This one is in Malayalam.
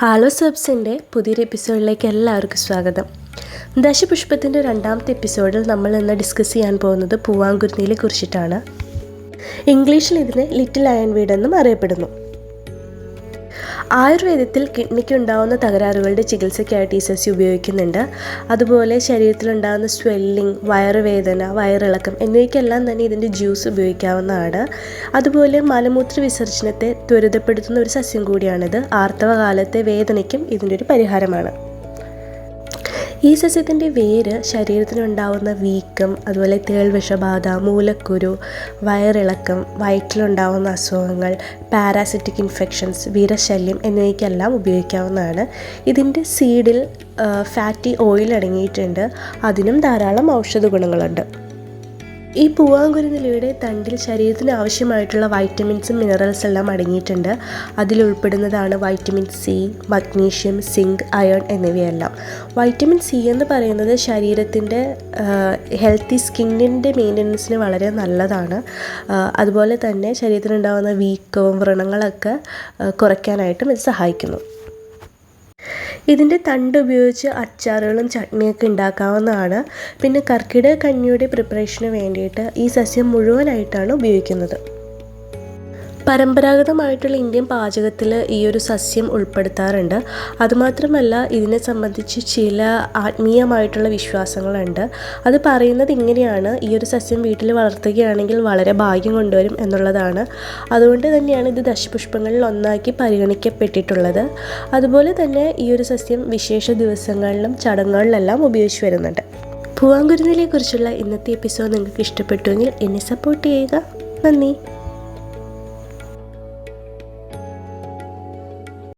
ആലോ സെർബ്സിൻ്റെ പുതിയൊരു എപ്പിസോഡിലേക്ക് എല്ലാവർക്കും സ്വാഗതം. ദശപുഷ്പത്തിൻ്റെ രണ്ടാമത്തെ എപ്പിസോഡിൽ നമ്മൾ ഇന്ന് ഡിസ്കസ് ചെയ്യാൻ പോകുന്നത് പൂവാങ്കുരുന്നിയെ കുറിച്ചിട്ടാണ്. ഇംഗ്ലീഷിൽ ഇതിനെ ലിറ്റിൽ അയൺ വീഡ് എന്നും അറിയപ്പെടുന്നു. ആയുർവേദത്തിൽ കിഡ്നിക്ക് ഉണ്ടാകുന്ന തകരാറുകളുടെ ചികിത്സയ്ക്കായിട്ട് ഈ സസ്യം ഉപയോഗിക്കുന്നുണ്ട്. അതുപോലെ ശരീരത്തിലുണ്ടാകുന്ന സ്വെല്ലിംഗ്, വയറുവേദന, വയറിളക്കം എന്നിവയ്ക്കെല്ലാം തന്നെ ഇതിൻ്റെ ജ്യൂസ് ഉപയോഗിക്കാവുന്നതാണ്. അതുപോലെ മലമൂത്ര വിസർജനത്തെ ത്വരിതപ്പെടുത്തുന്ന ഒരു സസ്യം കൂടിയാണിത്. ആർത്തവ കാലത്തെ വേദനയ്ക്കും ഇതിൻ്റെ ഒരു പരിഹാരമാണ്. ഈ സസ്യത്തിൻ്റെ വേര് ശരീരത്തിനുണ്ടാവുന്ന വീക്കം, അതുപോലെ തേൾവിഷബാധ, മൂലക്കുരു, വയറിളക്കം, വയറ്റിലുണ്ടാവുന്ന അസുഖങ്ങൾ, പാരാസിറ്റിക് ഇൻഫെക്ഷൻസ്, വിരശല്യം എന്നിവയ്ക്കെല്ലാം ഉപയോഗിക്കാവുന്നതാണ്. ഇതിൻ്റെ സീഡിൽ ഫാറ്റി ഓയിൽ അടങ്ങിയിട്ടുണ്ട്. അതിനും ധാരാളം ഔഷധ ഗുണങ്ങളുണ്ട്. ഈ പൂവാങ്കുരുന്നിലയുടെ തണ്ടിൽ ശരീരത്തിന് ആവശ്യമായിട്ടുള്ള വൈറ്റമിൻസും മിനറൽസ് എല്ലാം അടങ്ങിയിട്ടുണ്ട്. അതിലുൾപ്പെടുന്നതാണ് vitamin C, magnesium, zinc, iron എന്നിവയെല്ലാം. വൈറ്റമിൻ സി എന്ന് പറയുന്നത് ശരീരത്തിൻ്റെ ഹെൽത്തി സ്കിന്നിൻ്റെ മെയിൻ്റനൻസിന് വളരെ നല്ലതാണ്. അതുപോലെ തന്നെ ശരീരത്തിനുണ്ടാകുന്ന വീക്കവും വ്രണങ്ങളൊക്കെ കുറയ്ക്കാനായിട്ടും ഇത് സഹായിക്കുന്നു. ഇതിൻ്റെ തണ്ട് ഉപയോഗിച്ച് അച്ചാറുകളും ചട്നിയൊക്കെ ഉണ്ടാക്കാവുന്നതാണ്. പിന്നെ കർക്കിടക കഞ്ഞിയുടെ പ്രിപ്പറേഷന് വേണ്ടിയിട്ട് ഈ സസ്യം മുഴുവനായിട്ടാണ് ഉപയോഗിക്കുന്നത്. പരമ്പരാഗതമായിട്ടുള്ള ഇന്ത്യൻ പാചകത്തിൽ ഈ ഒരു സസ്യം ഉൾപ്പെടുത്താറുണ്ട്. അതുമാത്രമല്ല, ഇതിനെ സംബന്ധിച്ച് ചില ആത്മീയമായിട്ടുള്ള വിശ്വാസങ്ങളുണ്ട്. അത് പറയുന്നത് ഇങ്ങനെയാണ്: ഈ ഒരു സസ്യം വീട്ടിൽ വളർത്തുകയാണെങ്കിൽ വളരെ ഭാഗ്യം കൊണ്ടുവരും എന്നുള്ളതാണ്. അതുകൊണ്ട് തന്നെയാണ് ഇത് ദശപുഷ്പങ്ങളിൽ ഒന്നാക്കി പരിഗണിക്കപ്പെട്ടിട്ടുള്ളത്. അതുപോലെ തന്നെ ഈ ഒരു സസ്യം വിശേഷ ദിവസങ്ങളിലും ചടങ്ങുകളിലെല്ലാം ഉപയോഗിച്ച് വരുന്നുണ്ട്. പൂവാങ്കുരുന്നിയെ കുറിച്ചുള്ള ഇന്നത്തെ എപ്പിസോഡ് നിങ്ങൾക്ക് ഇഷ്ടപ്പെട്ടുവെങ്കിൽ എന്നെ സപ്പോർട്ട് ചെയ്യുക. നന്ദി.